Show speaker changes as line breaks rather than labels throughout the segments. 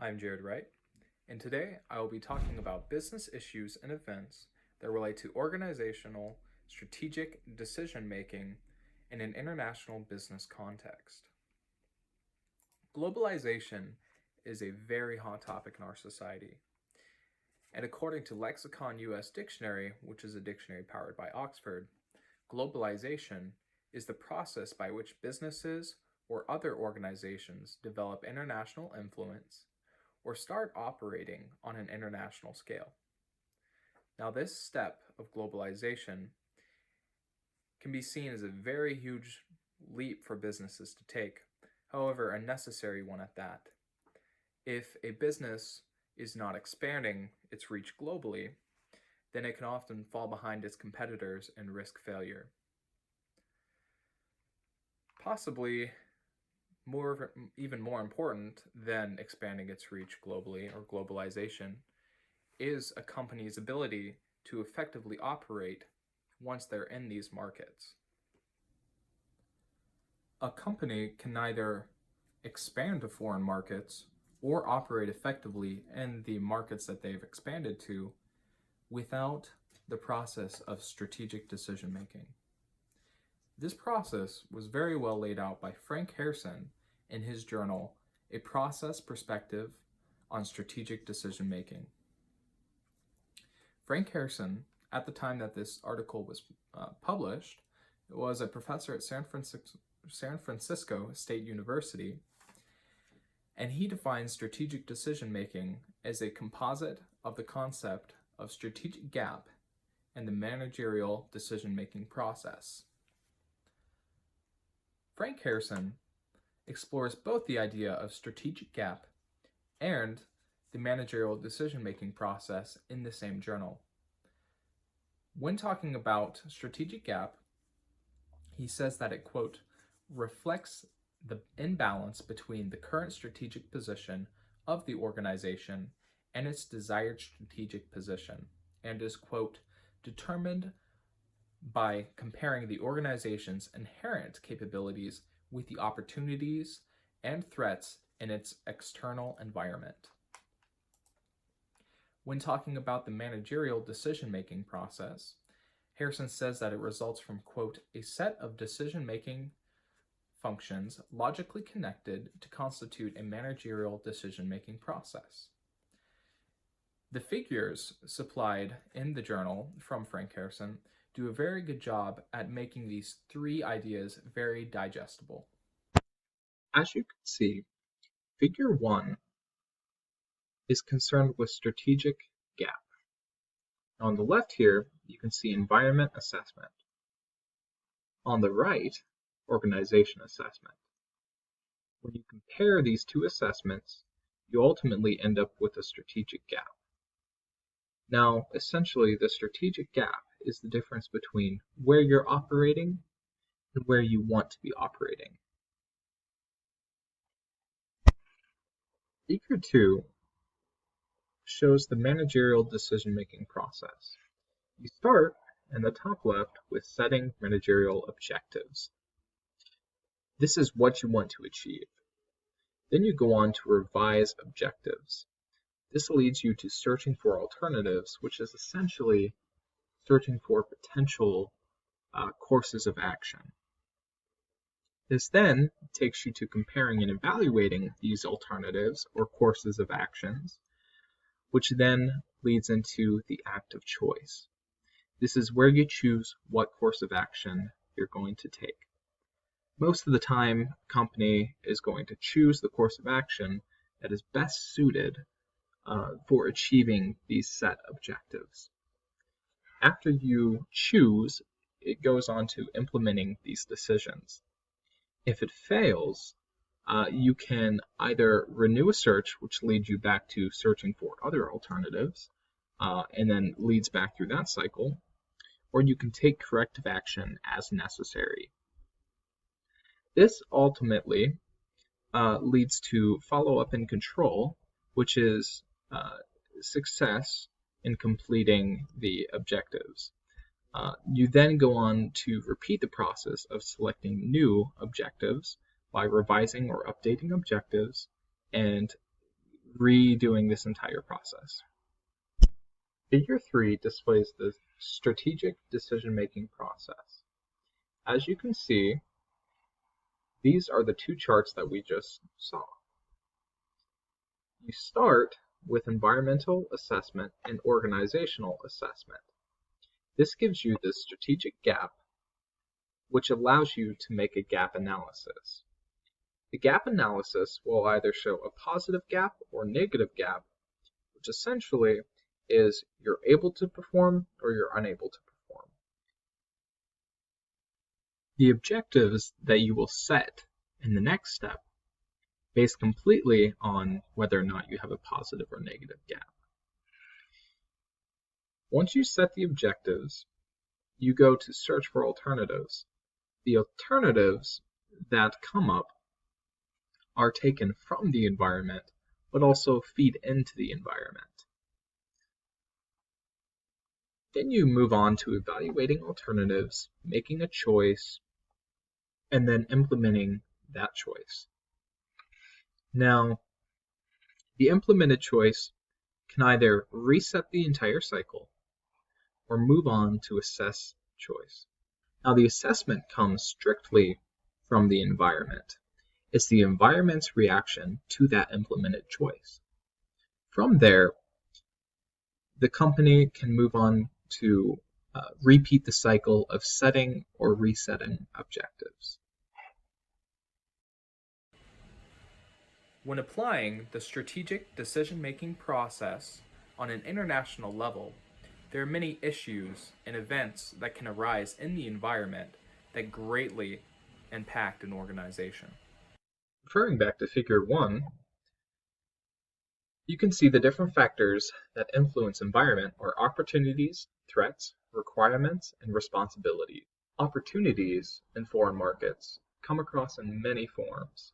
I'm Jared Wright, and today I will be talking about business issues and events that relate to organizational, strategic decision making in an international business context. Globalization is a very hot topic in our society, and according to Lexicon US Dictionary, which is a dictionary powered by Oxford, globalization is the process by which businesses or other organizations develop international influence or start operating on an international scale. Now, this step of globalization can be seen as a very huge leap for businesses to take, however, a necessary one at that. If a business is not expanding its reach globally, then it can often fall behind its competitors and risk failure. Possibly even more important than expanding its reach globally or globalization is a company's ability to effectively operate once they're in these markets. A company can neither expand to foreign markets or operate effectively in the markets that they've expanded to without the process of strategic decision making. This process was very well laid out by Frank Harrison in his journal, A Process Perspective on Strategic Decision Making. Frank Harrison, at the time that this article was published, was a professor at San Francisco State University, and he defines strategic decision making as a composite of the concept of strategic gap and the managerial decision making process. Frank Harrison explores both the idea of strategic gap and the managerial decision-making process in the same journal. When talking about strategic gap, he says that it, quote, reflects the imbalance between the current strategic position of the organization and its desired strategic position, and is, quote, determined by comparing the organization's inherent capabilities with the opportunities and threats in its external environment. When talking about the managerial decision-making process, Harrison says that it results from, quote, a set of decision-making functions logically connected to constitute a managerial decision-making process. The figures supplied in the journal from Frank Harrison do a very good job at making these three ideas very digestible.
As you can see, Figure 1 is concerned with strategic gap. On the left here, you can see environment assessment. On the right, organization assessment. When you compare these two assessments, you ultimately end up with a strategic gap. Now, essentially, the strategic gap is the difference between where you're operating and where you want to be operating. Figure 2 shows the managerial decision-making process. You start in the top left with setting managerial objectives. This is what you want to achieve. Then you go on to revise objectives. This leads you to searching for alternatives, which is essentially searching for potential courses of action. This then takes you to comparing and evaluating these alternatives or courses of actions, which then leads into the act of choice. This is where you choose what course of action you're going to take. Most of the time, a company is going to choose the course of action that is best suited for achieving these set objectives. After you choose, it goes on to implementing these decisions. If it fails, you can either renew a search, which leads you back to searching for other alternatives, and then leads back through that cycle, or you can take corrective action as necessary. This ultimately leads to follow-up and control, which is success in completing the objectives. You then go on to repeat the process of selecting new objectives by revising or updating objectives and redoing this entire process. Figure 3 displays the strategic decision-making process. As you can see, these are the two charts that we just saw. You start with environmental assessment and organizational assessment. This gives you the strategic gap, which allows you to make a gap analysis. The gap analysis will either show a positive gap or negative gap, which essentially is you're able to perform or you're unable to perform. The objectives that you will set in the next step based completely on whether or not you have a positive or negative gap. Once you set the objectives, you go to search for alternatives. The alternatives that come up are taken from the environment, but also feed into the environment. Then you move on to evaluating alternatives, making a choice, and then implementing that choice. Now, the implemented choice can either reset the entire cycle or move on to assess choice. Now, the assessment comes strictly from the environment. It's the environment's reaction to that implemented choice. From there, the company can move on to repeat the cycle of setting or resetting objectives.
When applying the strategic decision-making process on an international level, there are many issues and events that can arise in the environment that greatly impact an organization.
Referring back to Figure 1, you can see the different factors that influence environment are opportunities, threats, requirements, and responsibilities. Opportunities in foreign markets come across in many forms.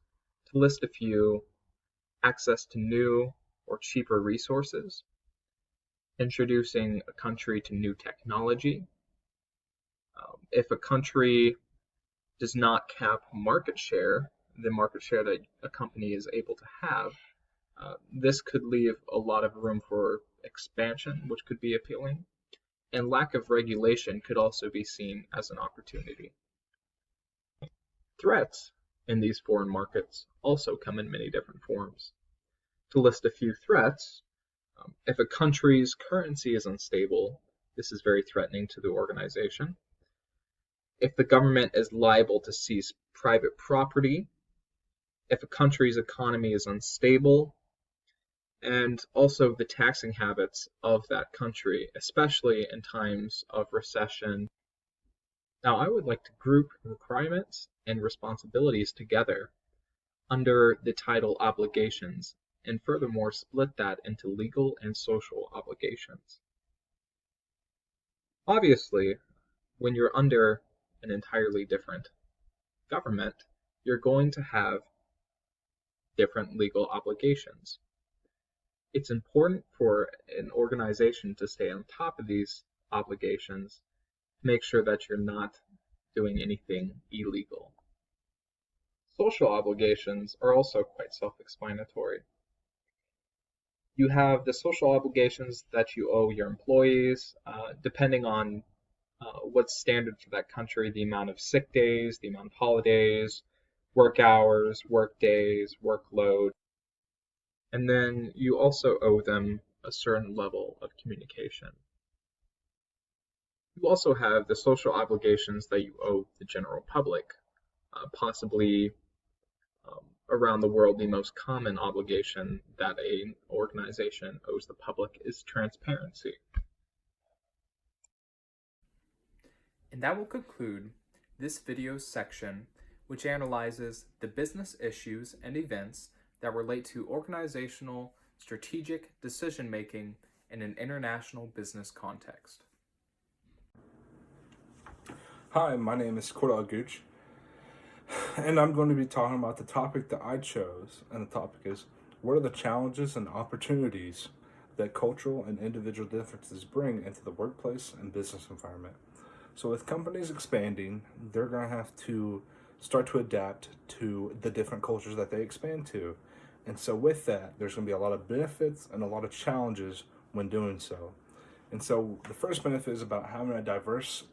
To list a few, access to new or cheaper resources, introducing a country to new technology. If a country does not cap market share, the market share that a company is able to have, this could leave a lot of room for expansion, which could be appealing, and lack of regulation could also be seen as an opportunity. Threats in these foreign markets also come in many different forms. To list a few threats, if a country's currency is unstable, this is very threatening to the organization. If the government is liable to seize private property, if a country's economy is unstable, and also the taxing habits of that country, especially in times of recession. Now, I would like to group requirements and responsibilities together under the title obligations, and furthermore split that into legal and social obligations. Obviously, when you're under an entirely different government, you're going to have different legal obligations. It's important for an organization to stay on top of these obligations, to make sure that you're not doing anything illegal. Social obligations are also quite self-explanatory. You have the social obligations that you owe your employees, depending on what's standard for that country, the amount of sick days, the amount of holidays, work hours, work days, workload. And then you also owe them a certain level of communication. You also have the social obligations that you owe the general public. Possibly around the world, the most common obligation that an organization owes the public is transparency.
And that will conclude this video section, which analyzes the business issues and events that relate to organizational strategic decision-making in an international business context.
Hi, my name is Cordell Gooch, and I'm going to be talking about the topic that I chose, and the topic is, what are the challenges and opportunities that cultural and individual differences bring into the workplace and business environment? So with companies expanding, they're going to have to start to adapt to the different cultures that they expand to. And so with that, there's going to be a lot of benefits and a lot of challenges when doing so. And so the first benefit is about having a diverse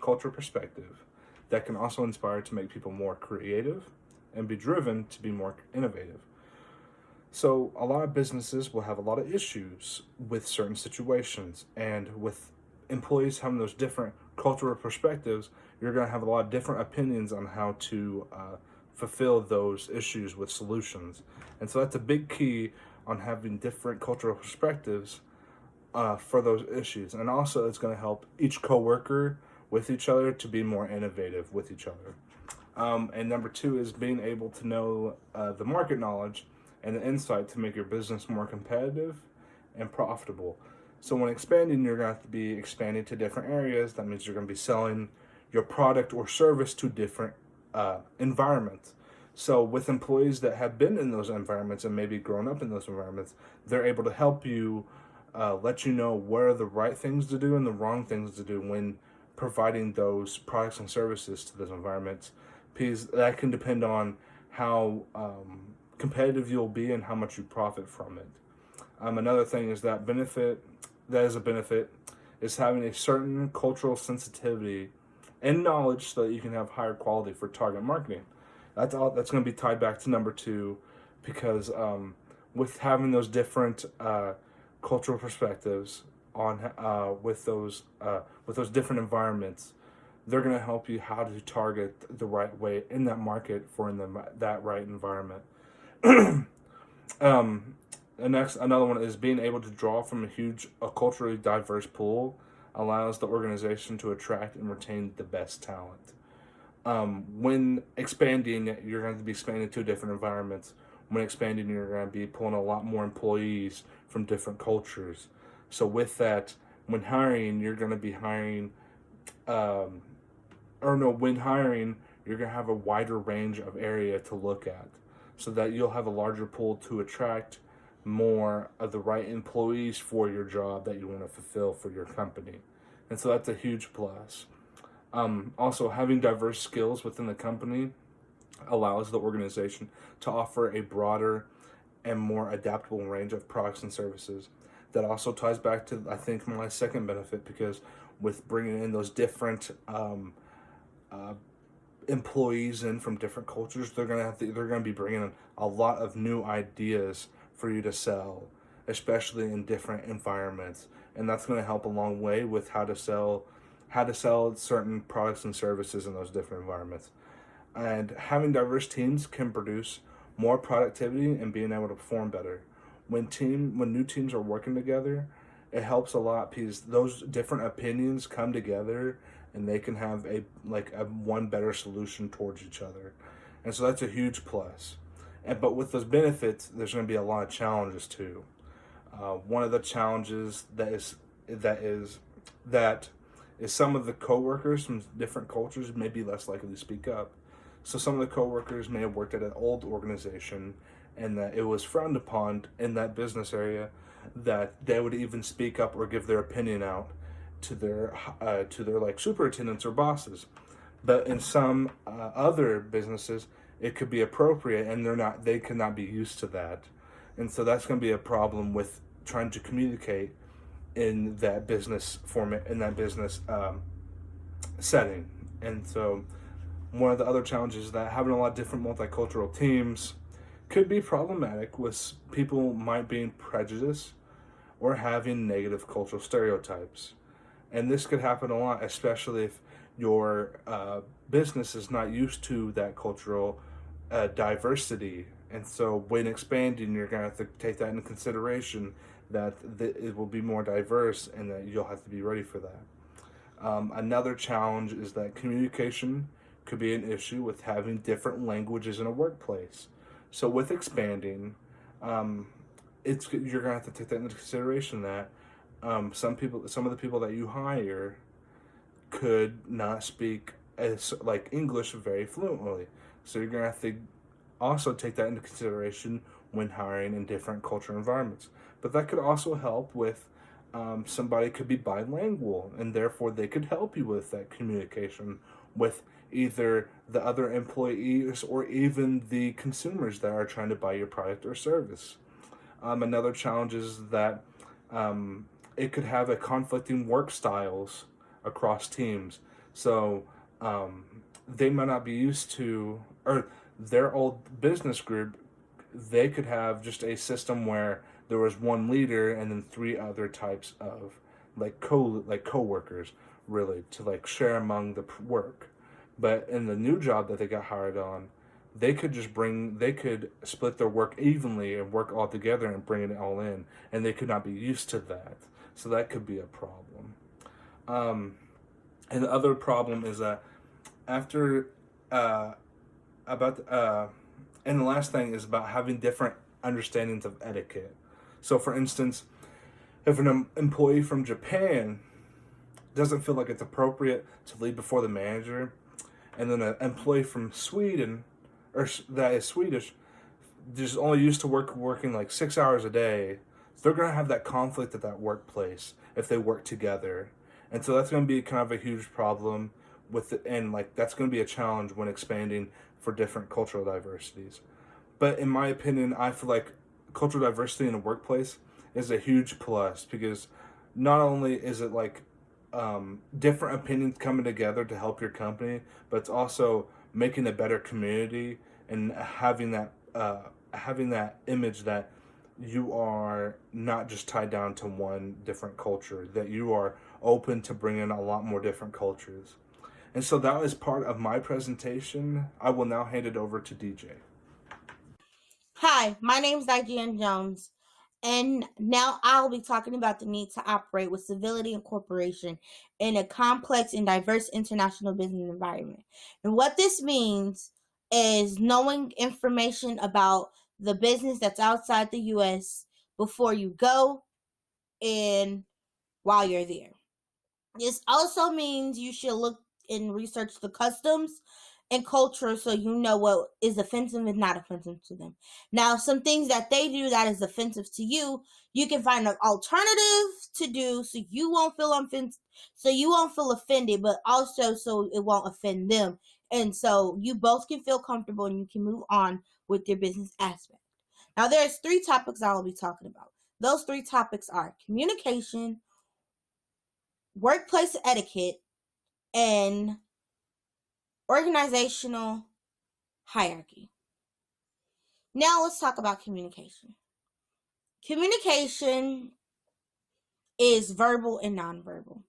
cultural perspective that can also inspire to make people more creative and be driven to be more innovative. So a lot of businesses will have a lot of issues with certain situations, and with employees having those different cultural perspectives, you're going to have a lot of different opinions on how to fulfill those issues with solutions. And so that's a big key on having different cultural perspectives for those issues. And also, it's going to help each coworker with each other to be more innovative with each other. And number two is being able to know the market knowledge and the insight to make your business more competitive and profitable. So when expanding, you're going to have to be expanding to different areas. That means you're going to be selling your product or service to different environments. So with employees that have been in those environments and maybe grown up in those environments, they're able to help you let you know what are the right things to do and the wrong things to do when providing those products and services to those environments, because that can depend on how competitive you'll be and how much you profit from it. Another thing is that is a benefit, is having a certain cultural sensitivity and knowledge so that you can have higher quality for target marketing. That's going to be tied back to number two, because with having those different cultural perspectives on with those different environments, they're going to help you how to target the right way in that market for that right environment. Another one is being able to draw from a culturally diverse pool allows the organization to attract and retain the best talent. When expanding, you're going to be expanding to different environments. When expanding, you're going to be pulling a lot more employees from different cultures. So with that, when hiring, you're going to be hiring, when hiring, you're going to have a wider range of area to look at, so that you'll have a larger pool to attract more of the right employees for your job that you want to fulfill for your company. And so that's a huge plus. Also, having diverse skills within the company allows the organization to offer a broader and more adaptable range of products and services. That also ties back to, I think, my second benefit, because with bringing in those different employees in from different cultures, they're going to be bringing in a lot of new ideas for you to sell, especially in different environments, and that's going to help a long way with how to sell certain products and services in those different environments. And having diverse teams can produce more productivity and being able to perform better. When new teams are working together, it helps a lot because those different opinions come together and they can have a one better solution towards each other. And so that's a huge plus. But with those benefits, there's going to be a lot of challenges too. One of the challenges that is some of the coworkers from different cultures may be less likely to speak up. So some of the coworkers may have worked at an old organization, and that it was frowned upon in that business area that they would even speak up or give their opinion out to their like superintendents or bosses. But in some other businesses, it could be appropriate, and they cannot be used to that, and so that's going to be a problem with trying to communicate in that business format, in that business setting. And so one of the other challenges is that having a lot of different multicultural teams could be problematic, with people might be prejudiced or having negative cultural stereotypes. And this could happen a lot, especially if your business is not used to that cultural diversity. And so when expanding, you're going to have to take that into consideration, that it will be more diverse and that you'll have to be ready for that. Another challenge is that communication could be an issue with having different languages in a workplace. So with expanding, you're going to have to take that into consideration, that some of the people that you hire could not speak English very fluently. So you're going to have to also take that into consideration when hiring in different cultural environments. But that could also help with somebody could be bilingual, and therefore they could help you with that communication with either the other employees or even the consumers that are trying to buy your product or service. Another challenge is that it could have a conflicting work styles across teams. So they might not be used to, or their old business group, they could have just a system where there was one leader and then three other types of coworkers, really, to like share among the work. But in the new job that they got hired on, they could split their work evenly and work all together and bring it all in, and they could not be used to that. So that could be a problem. And the other problem is that after about and the last thing is about having different understandings of etiquette. So, for instance, if an employee from Japan doesn't feel like it's appropriate to lead before the manager, and then an employee from Sweden, or that is Swedish, just only used to working like 6 hours a day, they're going to have that conflict at that workplace if they work together. And so that's going to be kind of a huge problem with it, and like that's going to be a challenge when expanding for different cultural diversities. But in my opinion, I feel like cultural diversity in a workplace is a huge plus, because not only is it like different opinions coming together to help your company, but it's also making a better community and having that image that you are not just tied down to one different culture, that you are open to bring in a lot more different cultures. And so that was part of my presentation. I will now hand it over to DJ.
Hi, my name is Diane Jones, and now I'll be talking about the need to operate with civility and cooperation in a complex and diverse international business environment. And what this means is knowing information about the business that's outside the U.S. before you go and while you're there. This also means you should look and research the customs and culture so you know what is offensive and not offensive to them. Now, some things that they do that is offensive to you, you can find an alternative to do so you won't feel offended, but also so it won't offend them. And so you both can feel comfortable and you can move on with your business aspect. Now, there's 3 topics I will be talking about. Those 3 topics are communication, workplace etiquette, and organizational hierarchy. Now let's talk about communication. Communication is verbal and nonverbal.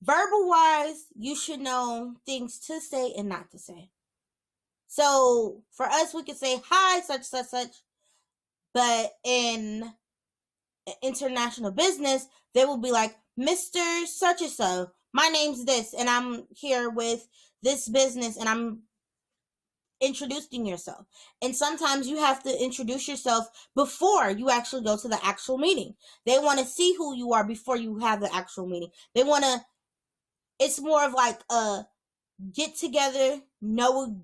Verbal wise, you should know things to say and not to say. So for us, we could say hi, such, such, such, but in international business, they will be like, Mr. Such and so, my name's this, and I'm here with this business, and I'm introducing yourself. And sometimes you have to introduce yourself before you actually go to the actual meeting. They want to see who you are before you have the actual meeting. It's more of like a get together,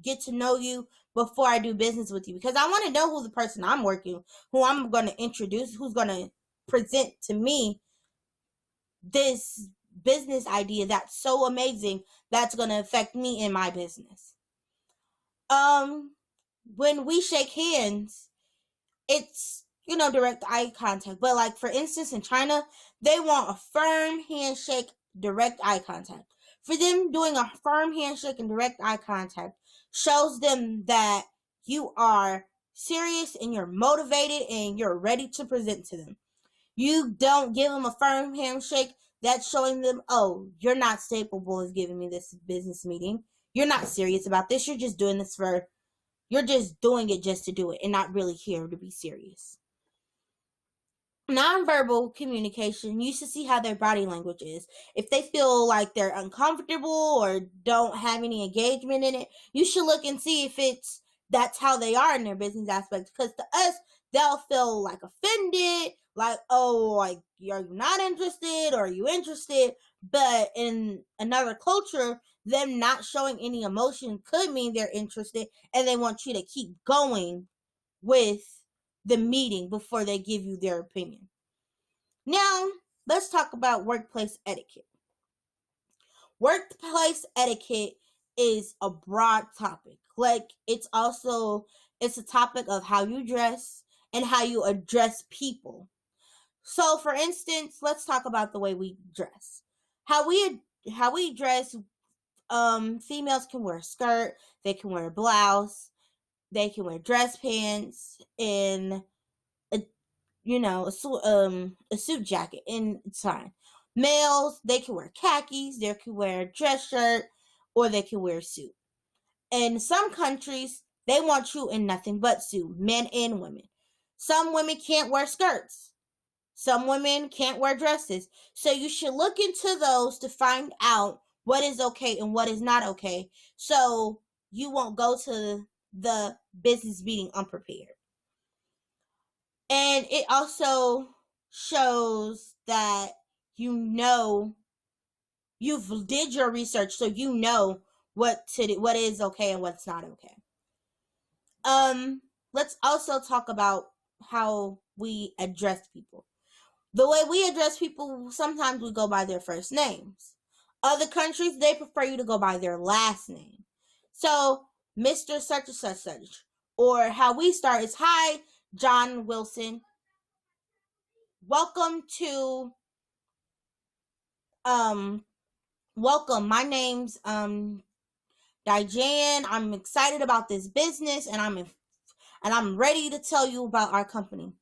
get to know you before I do business with you, because I want to know who the person I'm working, who I'm going to introduce, who's going to present to me this business idea that's so amazing that's going to affect me in my business. When we shake hands, it's, direct eye contact. But like, for instance, in China, they want a firm handshake, direct eye contact. For them, doing a firm handshake and direct eye contact shows them that you are serious and you're motivated and you're ready to present to them. You don't give them a firm handshake, that's showing them, oh, you're not capable of giving me this business meeting. You're not serious about this. You're just doing it just to do it and not really here to be serious. Nonverbal communication, you should see how their body language is. If they feel like they're uncomfortable or don't have any engagement in it, you should look and see if that's how they are in their business aspect. Because to us, they'll feel like offended, like, oh, like, are you not interested or are you interested? But in another culture, them not showing any emotion could mean they're interested and they want you to keep going with the meeting before they give you their opinion. Now, let's talk about workplace etiquette. Workplace etiquette is a broad topic. Like it's a topic of how you dress and how you address people. So for instance, let's talk about the way we dress. How we dress, females can wear a skirt, they can wear a blouse, they can wear dress pants and a suit jacket, and it's fine. Males, they can wear khakis, they can wear a dress shirt, or they can wear a suit. In some countries, they want you in nothing but suit, men and women. Some women can't wear skirts. Some women can't wear dresses. So you should look into those to find out what is okay and what is not okay. So you won't go to the business meeting unprepared. And it also shows that you've did your research, so you know what is okay and what's not okay. Let's also talk about how we address people. The way we address people, sometimes we go by their first names. Other countries, they prefer you to go by their last name. So, Mr. Such and such such. Or how we start is, hi, John Wilson. Welcome. My name's Diane. I'm excited about this business and I'm ready to tell you about our company.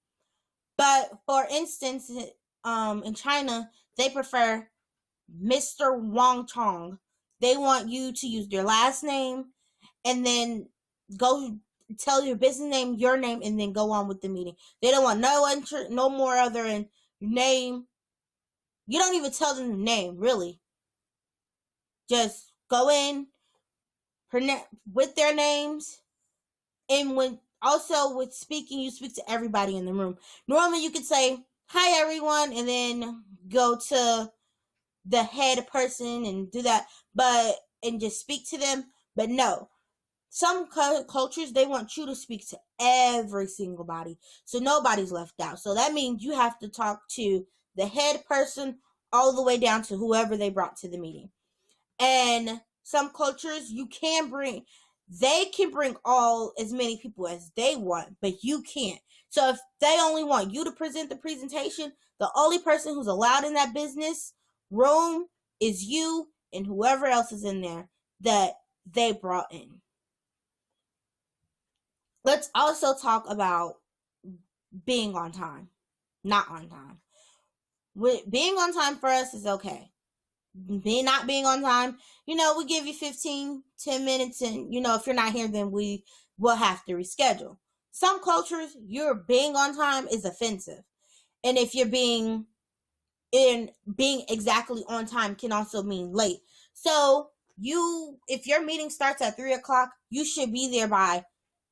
But for instance, in China, they prefer Mr. Wang Chong. They want you to use your last name and then go tell your business name, your name, and then go on with the meeting. They don't want no more other name. You don't even tell them the name, really. Just go in with their names, and also with speaking, you speak to everybody in the room. Normally you could say, hi everyone, and then go to the head person and do that, and just speak to them. But no, some cultures, they want you to speak to every single body, so nobody's left out. So that means you have to talk to the head person all the way down to whoever they brought to the meeting. And some cultures, they can bring as many people as they want, but you can't. So if they only want you to present the presentation, the only person who's allowed in that business room is you and whoever else is in there that they brought in. Let's also talk about being on time, not on time. Being on time for us is okay. Not being on time, we give you 10 minutes, and if you're not here, then we will have to reschedule. Some cultures, your being on time is offensive, and if you're being exactly on time can also mean late. So if your meeting starts at 3:00, you should be there by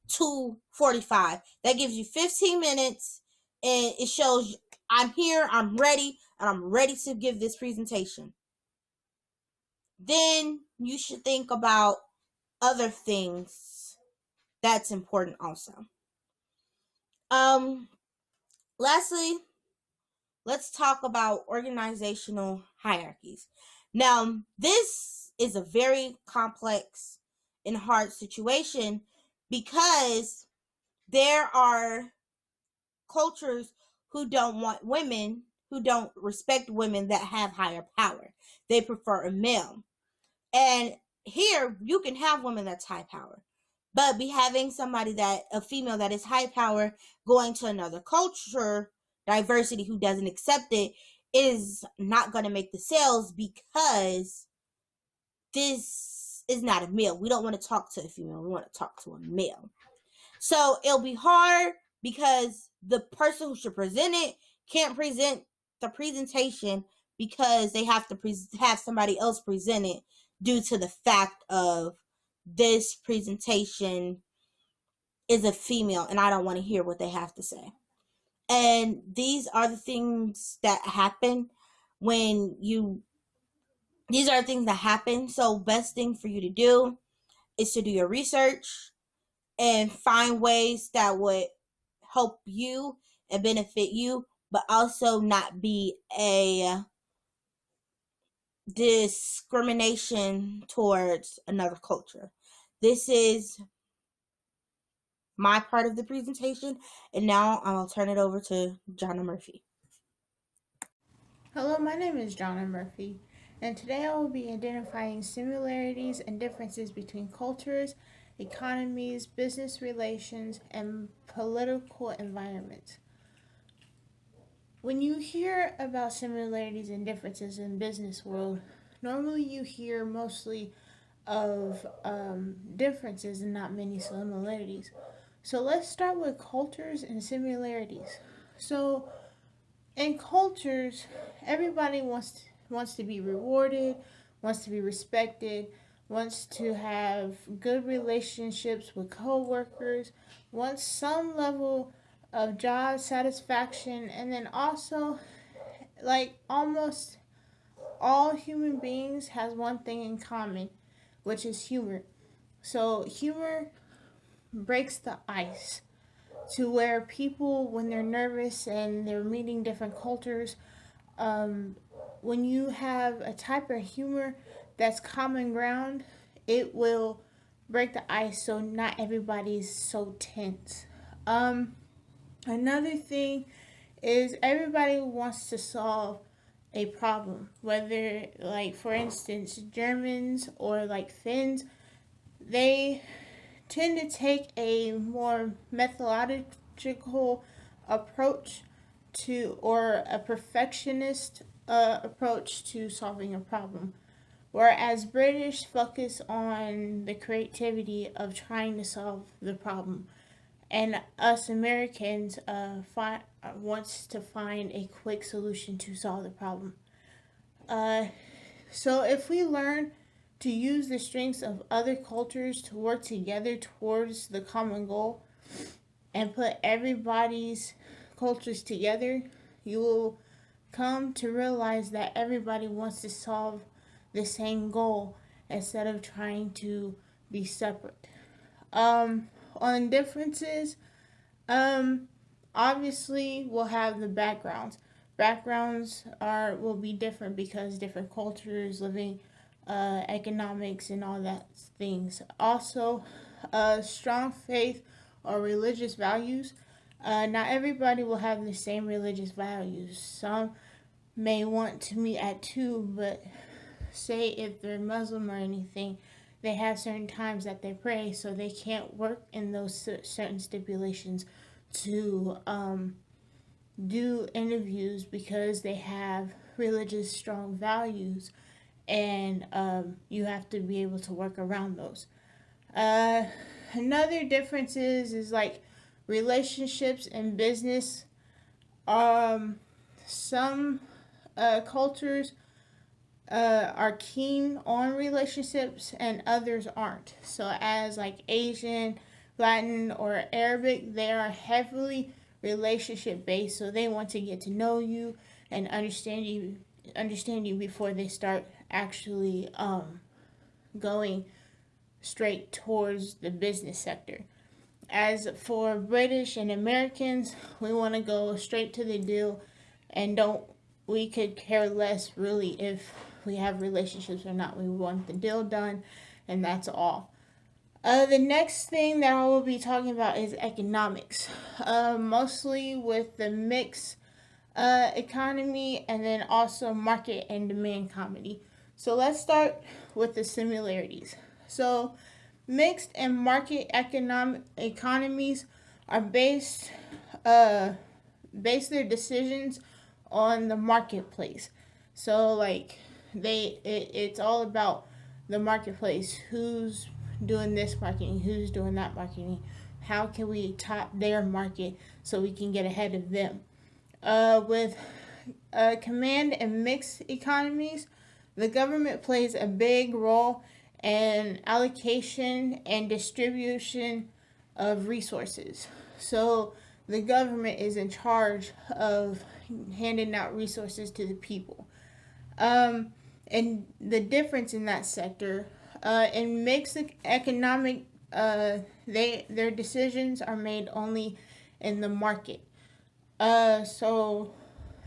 2:45. That gives you 15 minutes, and it shows I'm here, I'm ready, and I'm ready to give this presentation. Then you should think about other things that's important also. Lastly, let's talk about organizational hierarchies. Now, this is a very complex and hard situation because there are cultures who don't respect women that have higher power. They prefer a male. And here, you can have women that's high power, but having a female that is high power, going to another culture, diversity, who doesn't accept it, is not going to make the sales, because this is not a male. We don't want to talk to a female. We want to talk to a male. So it'll be hard because the person who should present it can't present the presentation because they have to have somebody else present it, due to the fact of this presentation is a female and I don't want to hear what they have to say. And these are the things that happen So best thing for you to do is to do your research and find ways that would help you and benefit you, but also not be discrimination towards another culture. This is my part of the presentation, and now I'll turn it over to Jonna Murphy.
Hello, my name is Jonna Murphy, and today I will be identifying similarities and differences between cultures, economies, business relations, and political environments. When you hear about similarities and differences in business world, normally you hear mostly of differences and not many similarities. So let's start with cultures and similarities. So in cultures, everybody wants to be rewarded, wants to be respected, wants to have good relationships with coworkers, wants some level of job satisfaction, and then also, like, almost all human beings has one thing in common, which is humor. So humor breaks the ice to where people, when they're nervous and they're meeting different cultures, when you have a type of humor that's common ground, it will break the ice so not everybody's so tense. Another thing is everybody wants to solve a problem, whether, like, for instance, Germans or like Finns, they tend to take a more methodological approach to, or a perfectionist approach to solving a problem. Whereas British focus on the creativity of trying to solve the problem. And us Americans wants to find a quick solution to solve the problem. So if we learn to use the strengths of other cultures to work together towards the common goal and put everybody's cultures together, you will come to realize that everybody wants to solve the same goal instead of trying to be separate. On differences, obviously we'll have the backgrounds. Backgrounds will be different because different cultures, living economics, and all that things. Also, strong faith or religious values. Not everybody will have the same religious values. Some may want to meet at 2, but say if they're Muslim or anything, they have certain times that they pray, so they can't work in those certain stipulations to do interviews because they have religious strong values, and you have to be able to work around those. Another difference is like relationships and business. Some cultures are keen on relationships and others aren't. So as like Asian, Latin, or Arabic, they are heavily relationship based, so they want to get to know you and understand you before they start actually going straight towards the business sector. As for British and Americans, we want to go straight to the deal, and we could care less really if we have relationships or not. We want the deal done, and that's all. The next thing that I will be talking about is economics, mostly with the mixed economy, and then also market and demand economy. So let's start with the similarities. So mixed and market economies are base their decisions on the marketplace. So like it's all about the marketplace. Who's doing this marketing? Who's doing that marketing? How can we top their market so we can get ahead of them? With command and mixed economies, the government plays a big role in allocation and distribution of resources. So the government is in charge of handing out resources to the people. And the difference in that sector, in mixed economic, their decisions are made only in the market. So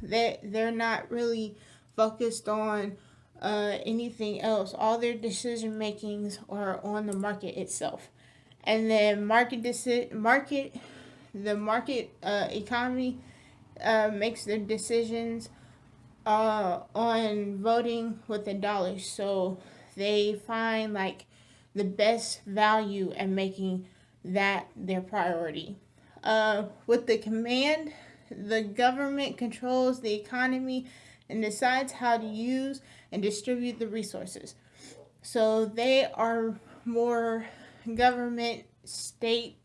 they're not really focused on anything else. All their decision makings are on the market itself, and then the market economy makes their decisions on voting with the dollars. So they find like the best value and making that their priority. With the command, the government controls the economy and decides how to use and distribute the resources. So they are more government state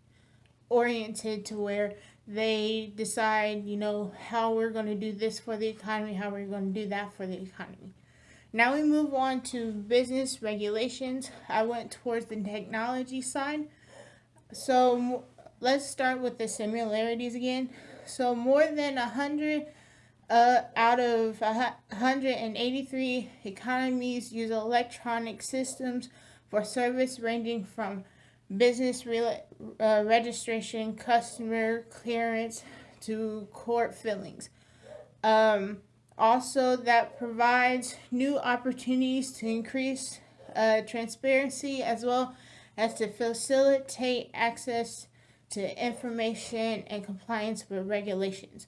oriented, to where they decide, how we're going to do this for the economy, how we're going to do that for the economy. Now we move on to business regulations. I went towards the technology side. So let's start with the similarities again. So more than 100 out of 183 economies use electronic systems for service ranging from business registration, customer clearance, to court fillings. Also, that provides new opportunities to increase transparency, as well as to facilitate access to information and compliance with regulations.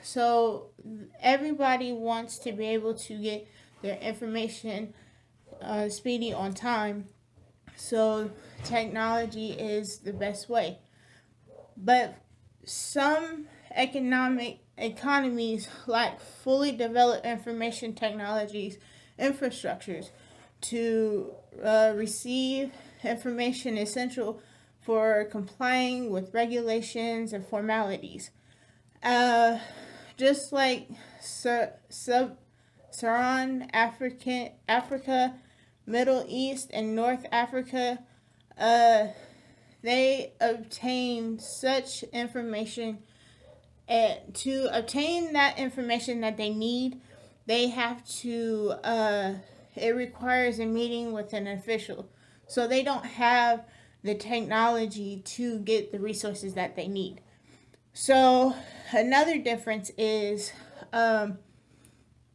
So everybody wants to be able to get their information speedy on time. So technology is the best way. But some economies lack fully developed information technologies infrastructures to receive information essential for complying with regulations and formalities. Just like Sub-Saharan Africa, Middle East, and North Africa, they obtain such information. And to obtain that information that they need, they have to, it requires a meeting with an official. So they don't have the technology to get the resources that they need. So another difference is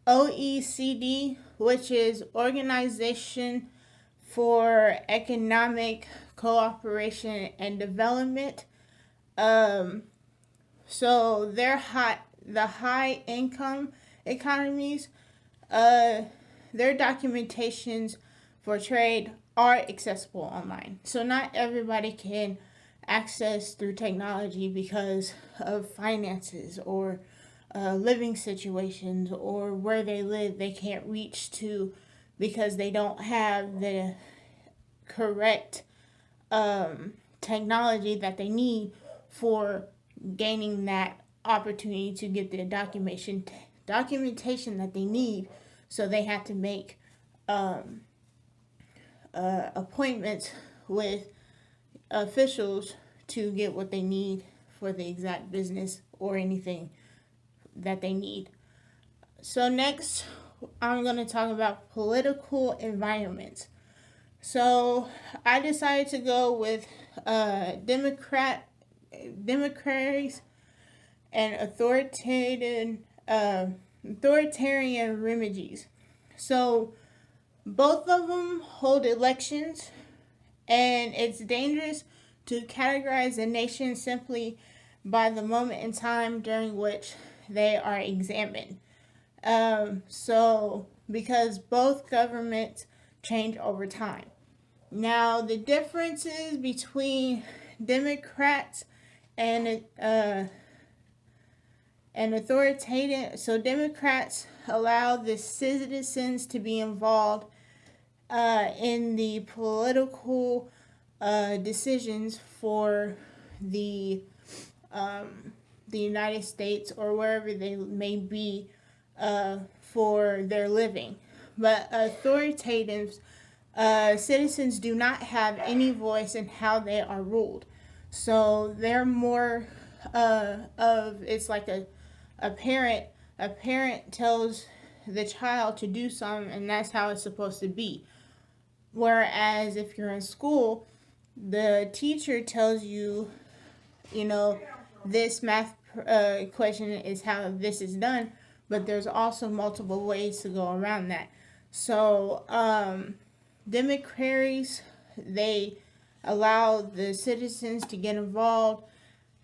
OECD, which is Organization for Economic Cooperation and Development. So the high income economies, their documentations for trade are accessible online. So not everybody can access through technology because of finances or living situations, or where they live they can't reach to because they don't have the correct technology that they need for gaining that opportunity to get the documentation that they need. So they have to make appointments with officials to get what they need for the exact business or anything that they need. So next, I'm going to talk about political environments. So I decided to go with democracies and authoritarian remedies. So both of them hold elections, and it's dangerous to categorize a nation simply by the moment in time during which they are examined. Because both governments change over time. Now, the differences between Democrats and authoritarian. So Democrats allow the citizens to be involved in the political decisions for the United States or wherever they may be for their living. But authoritative citizens do not have any voice in how they are ruled. So they're more it's like a parent. A parent tells the child to do something, and that's how it's supposed to be. Whereas if you're in school, the teacher tells you, this math equation is how this is done. but there's also multiple ways to go around that. So democracies, they allow the citizens to get involved.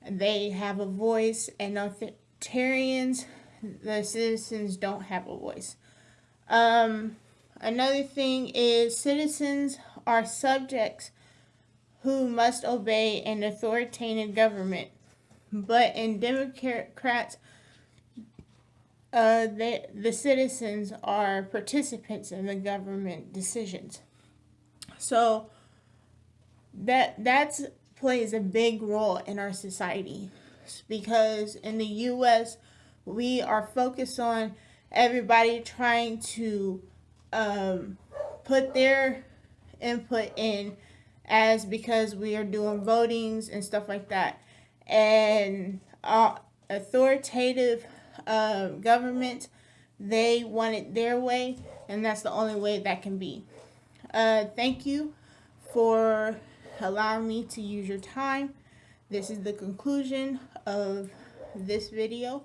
They have a voice, and authoritarians, the citizens don't have a voice. Another thing is citizens are subjects who must obey an authoritarian government. But in Democrats, the citizens are participants in the government decisions. So that plays a big role in our society, because in the U.S. we are focused on everybody trying to put their input in, as because we are doing votings and stuff like that, and authoritative government, they want it their way, and that's the only way that can be. Thank you for allowing me to use your time. This is the conclusion of this video.